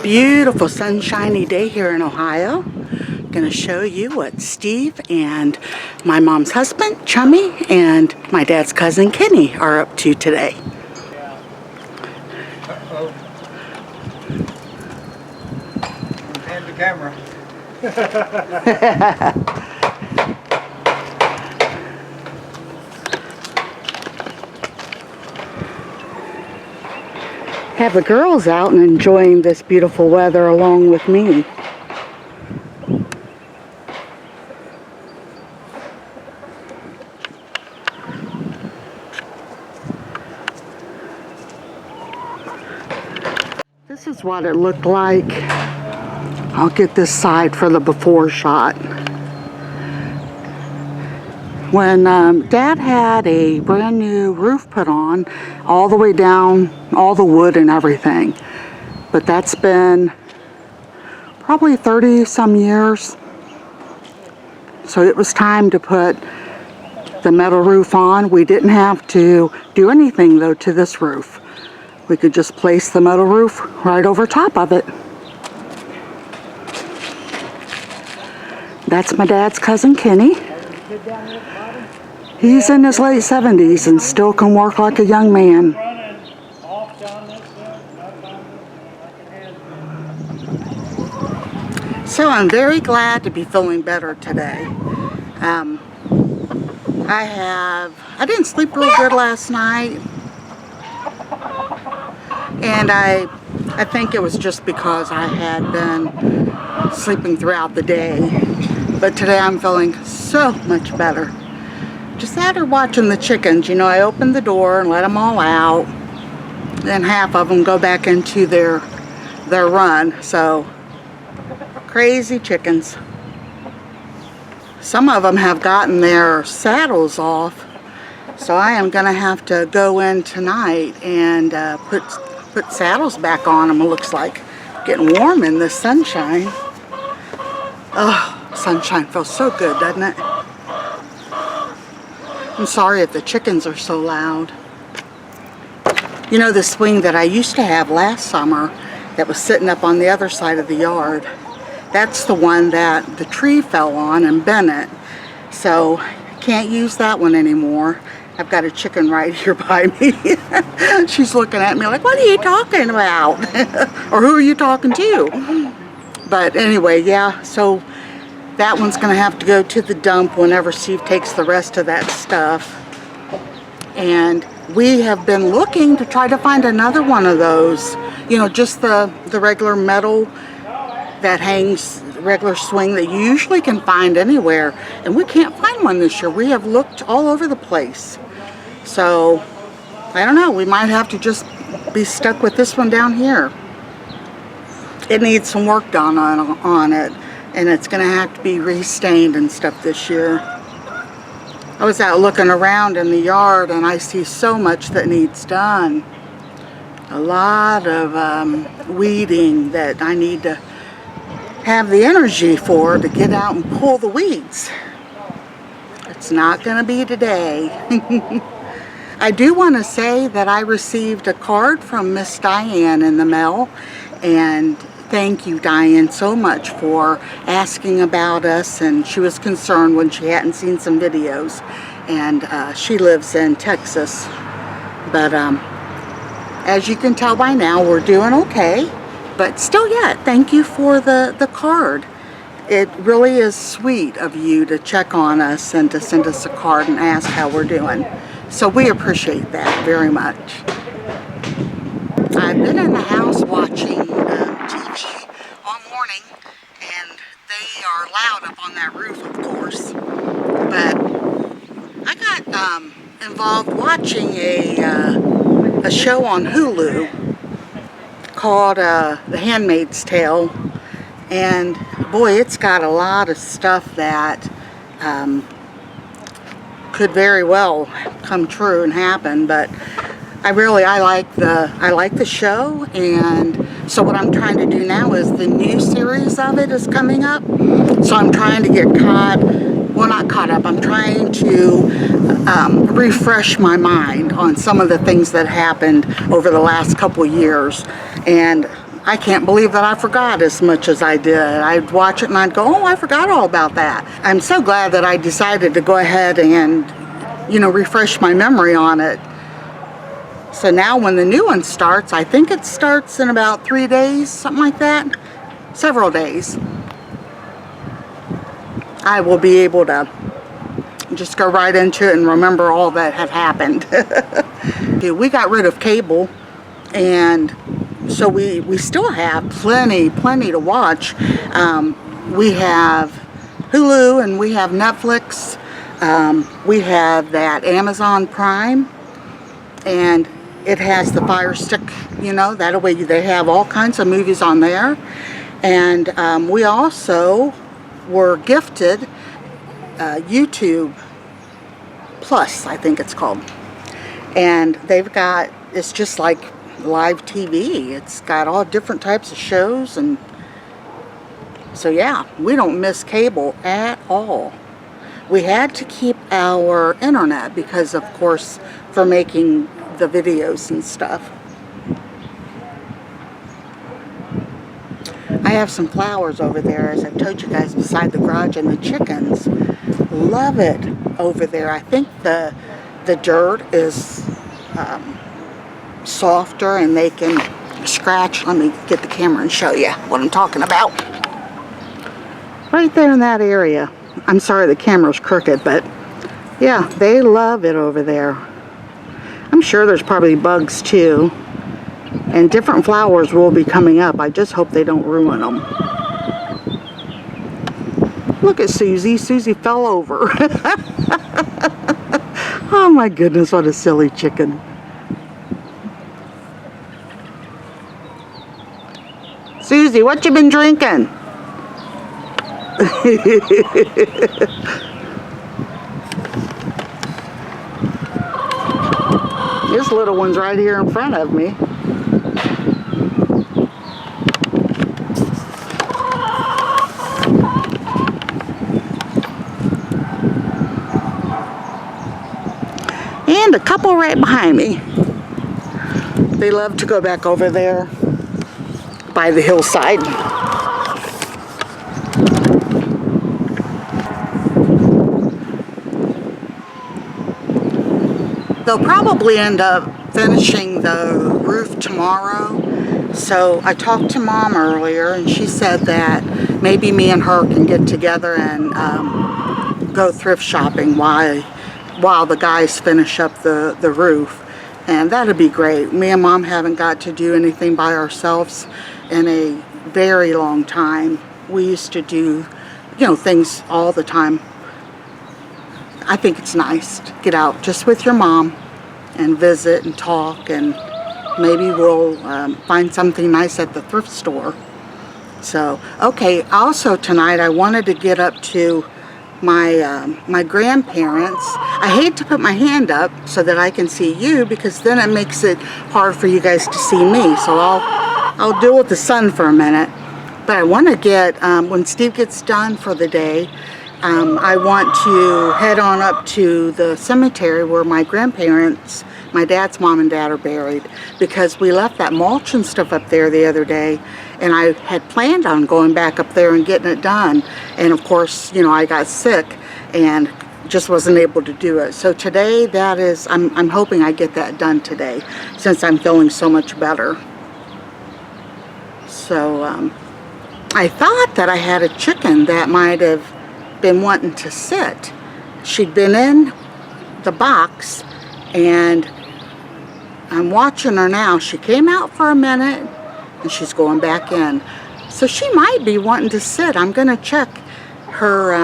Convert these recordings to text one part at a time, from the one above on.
Beautiful sunshiny day here in Ohio. Gonna show you what Steve and my mom's husband, Chummy, and my dad's cousin, Kenny, are up to today. Uh-oh. Hand the camera. Have the girls out and enjoying this beautiful weather along with me. This is what it looked like. I'll get this side for the before shot. When Dad had a brand new roof put on, all the way down, all the wood and everything. But that's been probably 30 some years. So it was time to put the metal roof on. We didn't have to do anything though to this roof. We could just place the metal roof right over top of it. That's my dad's cousin Kenny. He's in his late 70s and still can work like a young man. So I'm very glad to be feeling better today. I didn't sleep real good last night. And I think it was just because I had been sleeping throughout the day. But today I'm feeling so much better. Just after watching the chickens, you know, I opened the door and let them all out. Then half of them go back into their run. So, crazy chickens. Some of them have gotten their saddles off. So I am going to have to go in tonight and put saddles back on them, it looks like. Getting warm in this sunshine. Oh, sunshine feels so good, doesn't it? I'm sorry if the chickens are so loud. You know, the swing that I used to have last summer that was sitting up on the other side of the yard, that's the one that the tree fell on and bent it. So, can't use that one anymore. I've got a chicken right here by me. She's looking at me like, what are you talking about? Or who are you talking to? But anyway, yeah, so that one's going to have to go to the dump whenever Steve takes the rest of that stuff. And we have been looking to try to find another one of those. You know, just the regular metal that hangs, regular swing that you usually can find anywhere. And we can't find one this year. We have looked all over the place. So, I don't know. We might have to just be stuck with this one down here. It needs some work done on it. And it's going to have to be restained and stuff this year. I was out looking around in the yard and I see so much that needs done. A lot of weeding that I need to have the energy for to get out and pull the weeds. It's not going to be today. I do want to say that I received a card from Miss Diane in the mail, and thank you, Diane, so much for asking about us, and she was concerned when she hadn't seen some videos, and she lives in Texas. But as you can tell by now, we're doing okay, but still yet, thank you for the card. It really is sweet of you to check on us and to send us a card and ask how we're doing. So we appreciate that very much. I've been in the house watching TV all morning, and they are loud up on that roof, of course. But I got involved watching a show on Hulu called The Handmaid's Tale, and boy, it's got a lot of stuff that could very well come true and happen. But I like the show, and so what I'm trying to do now is the new series of it is coming up. So I'm trying to get not caught up. I'm trying to refresh my mind on some of the things that happened over the last couple years, and I can't believe that I forgot as much as I did. I'd watch it and I'd go, oh, I forgot all about that. I'm so glad that I decided to go ahead and, you know, refresh my memory on it. So now when the new one starts, I think it starts in about 3 days, something like that. Several days. I will be able to just go right into it and remember all that had happened. We got rid of cable, and so we still have plenty to watch. We have Hulu and we have Netflix. We have that Amazon Prime, and it has the Fire Stick, you know, that way they have all kinds of movies on there. And we also were gifted YouTube Plus, I think it's called. And they've got, it's just like live TV. It's got all different types of shows, and so yeah, we don't miss cable at all. We had to keep our internet because, of course, for making the videos and stuff. I have some flowers over there, as I told you guys, beside the garage, and the chickens love it over there. I think the dirt is softer and they can scratch. Let me get the camera and show you what I'm talking about. Right there in that area. I'm sorry the camera's crooked, but yeah, they love it over there. I'm sure there's probably bugs too. And different flowers will be coming up. I just hope they don't ruin them. Look at Susie. Susie fell over. Oh my goodness, what a silly chicken. Susie, what you been drinking? This little one's right here in front of me. And a couple right behind me. They love to go back over there by the hillside. They'll probably end up finishing the roof tomorrow. So I talked to Mom earlier, and she said that maybe me and her can get together and go thrift shopping while the guys finish up the roof. And that'd be great. Me and Mom haven't got to do anything by ourselves in a very long time. We used to do, you know, things all the time. I think it's nice to get out just with your mom and visit and talk, and maybe we'll find something nice at the thrift store. So, okay, also tonight I wanted to get up to my grandparents. I hate to put my hand up so that I can see you, because then it makes it hard for you guys to see me. So I'll deal with the sun for a minute. But I want to get, when Steve gets done for the day, I want to head on up to the cemetery where my grandparents, my dad's mom and dad, are buried, because we left that mulch and stuff up there the other day, and I had planned on going back up there and getting it done. And of course, you know, I got sick and just wasn't able to do it. So today, that is, I'm hoping I get that done today, since I'm feeling so much better. So I thought that I had a chicken that might have been wanting to sit. She'd been in the box, and I'm watching her now. She came out for a minute and she's going back in. So she might be wanting to sit. I'm gonna check her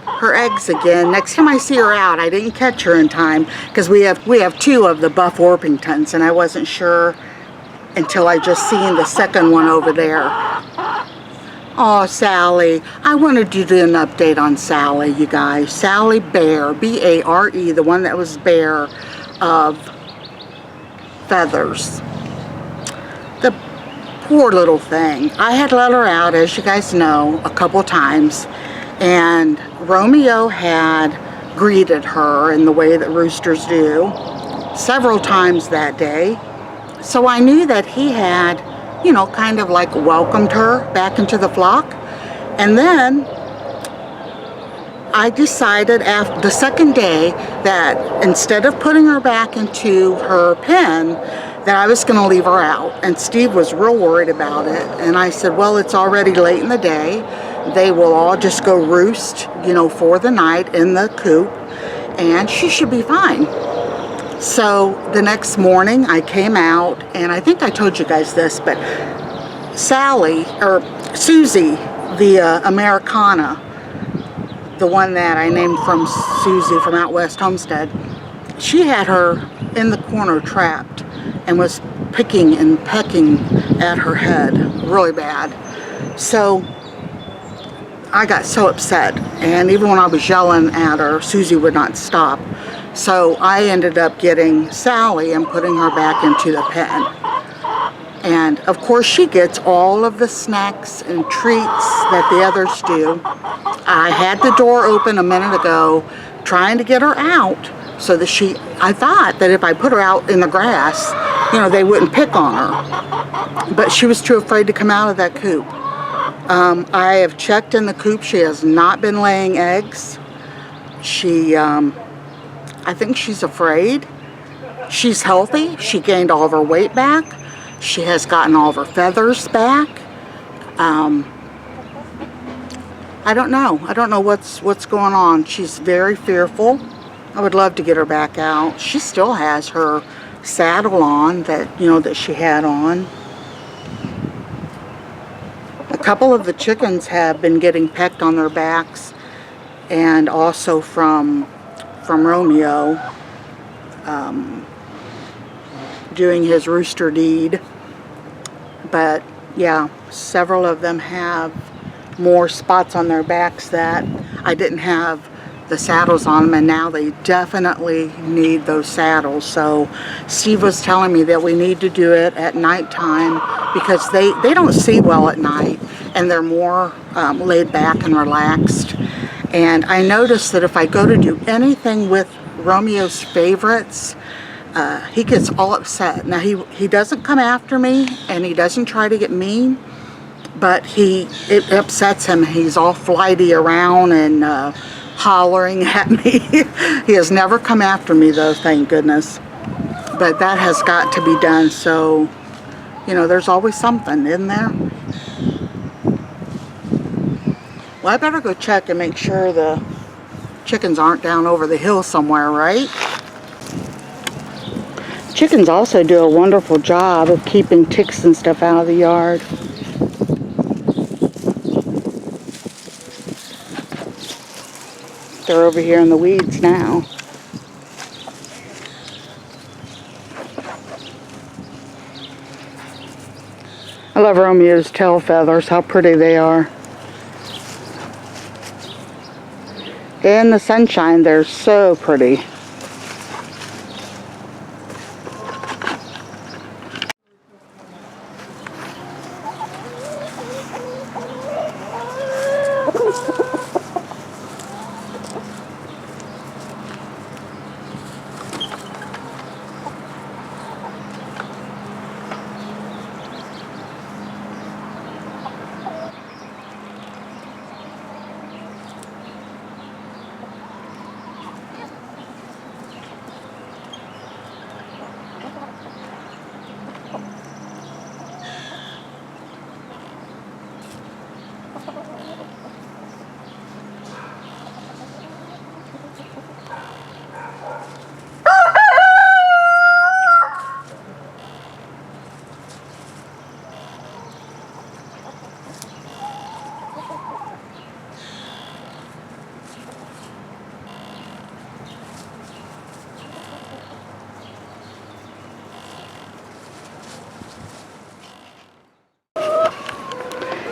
her eggs again next time I see her out. I didn't catch her in time because we have two of the Buff Orpingtons, and I wasn't sure until I just seen the second one over there. Oh, Sally. I wanted to do an update on Sally, you guys. Sally Bear, B-A-R-E, the one that was bare of feathers. The poor little thing. I had let her out, as you guys know, a couple times, and Romeo had greeted her in the way that roosters do several times that day. So I knew that he had you know, kind of like welcomed her back into the flock. And then I decided after the second day that instead of putting her back into her pen, that I was going to leave her out. And Steve was real worried about it. And I said, well, it's already late in the day. They will all just go roost, you know, for the night in the coop, and she should be fine. So the next morning I came out, and I think I told you guys this, but Sally, or Susie, the Americana, the one that I named from Susie from Out West Homestead, she had her in the corner trapped and was picking and pecking at her head really bad. So I got so upset, and even when I was yelling at her, Susie would not stop. So I ended up getting Sally and putting her back into the pen. And of course she gets all of the snacks and treats that the others do. I had the door open a minute ago trying to get her out so that I thought that if I put her out in the grass, you know, they wouldn't pick on her. But she was too afraid to come out of that coop. I have checked in the coop. She has not been laying eggs. I think she's afraid. She's healthy. She gained all of her weight back. She has gotten all of her feathers back. I don't know. I don't know what's going on. She's very fearful. I would love to get her back out. She still has her saddle on that, you know, that she had on. A couple of the chickens have been getting pecked on their backs, and also from Romeo doing his rooster deed. But yeah, several of them have more spots on their backs that I didn't have the saddles on them, and now they definitely need those saddles. So Steve was telling me that we need to do it at nighttime because they don't see well at night, and they're more laid back and relaxed. And I noticed that if I go to do anything with Romeo's favorites, he gets all upset. Now he doesn't come after me, and he doesn't try to get mean, but it upsets him. He's all flighty around and hollering at me. He has never come after me though, thank goodness. But that has got to be done, so you know, there's always something, isn't there? Well, I better go check and make sure the chickens aren't down over the hill somewhere, right? Chickens also do a wonderful job of keeping ticks and stuff out of the yard. They're over here in the weeds now. I love Romeo's tail feathers, how pretty they are. In the sunshine, they're so pretty.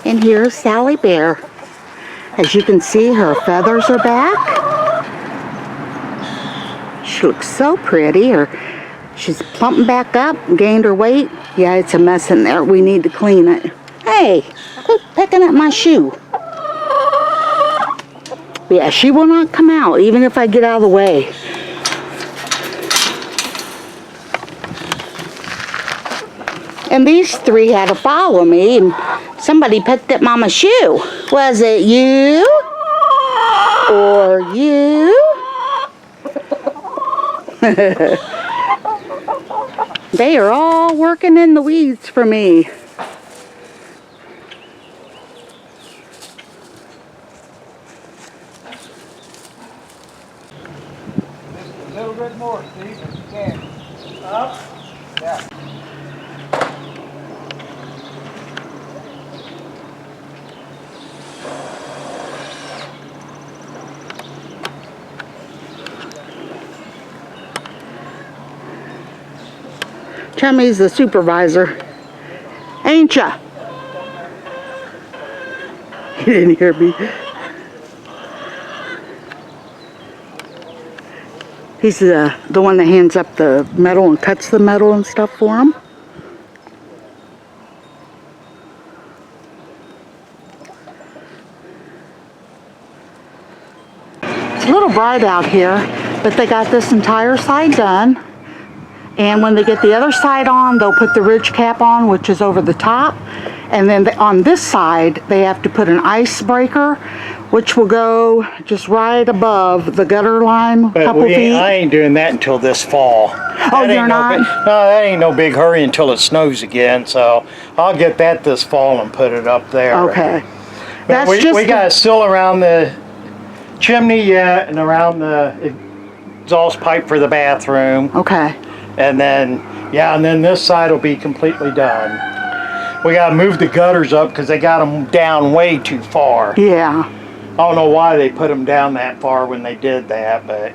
And here's Sally Bear. As you can see, her feathers are back. She looks so pretty. She's plumping back up, gained her weight. Yeah, it's a mess in there. We need to clean it. Hey, quit pecking at my shoe. Yeah, she will not come out, even if I get out of the way. And these three had to follow me, and somebody picked up Mama's shoe. Was it you? Or you? They are all working in the weeds for me. A little bit more, Steve, if you can. Up? Yeah. Chummy's the supervisor. Ain't ya? He didn't hear me. He's the one that hands up the metal and cuts the metal and stuff for him. It's a little bright out here, but they got this entire side done. And when they get the other side on, they'll put the ridge cap on, which is over the top. And then on this side, they have to put an ice breaker, which will go just right above the gutter line, a But couple feet. I ain't doing that until this fall. Oh, you're not? No, that ain't no big hurry until it snows again. So I'll get that this fall and put it up there. Okay. But we got it still around the chimney yet, and around the exhaust pipe for the bathroom. Okay. And then, yeah, and then this side will be completely done. We got to move the gutters up because they got them down way too far. Yeah. I don't know why they put them down that far when they did that, but...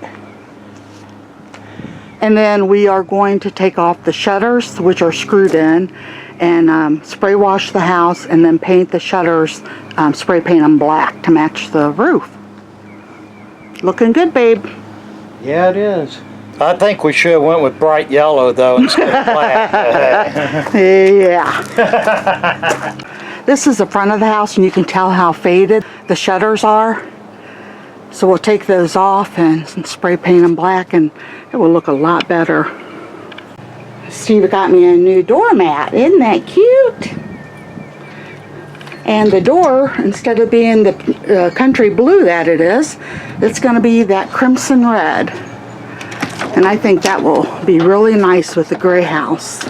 And then we are going to take off the shutters, which are screwed in, and spray wash the house, and then paint the shutters, spray paint them black to match the roof. Looking good, babe. Yeah, it is. I think we should have went with bright yellow, though, instead of black. Yeah. This is the front of the house, and you can tell how faded the shutters are. So we'll take those off and spray paint them black, and it will look a lot better. Steve got me a new doormat. Isn't that cute? And the door, instead of being the country blue that it is, it's going to be that crimson red. And I think that will be really nice with the gray house.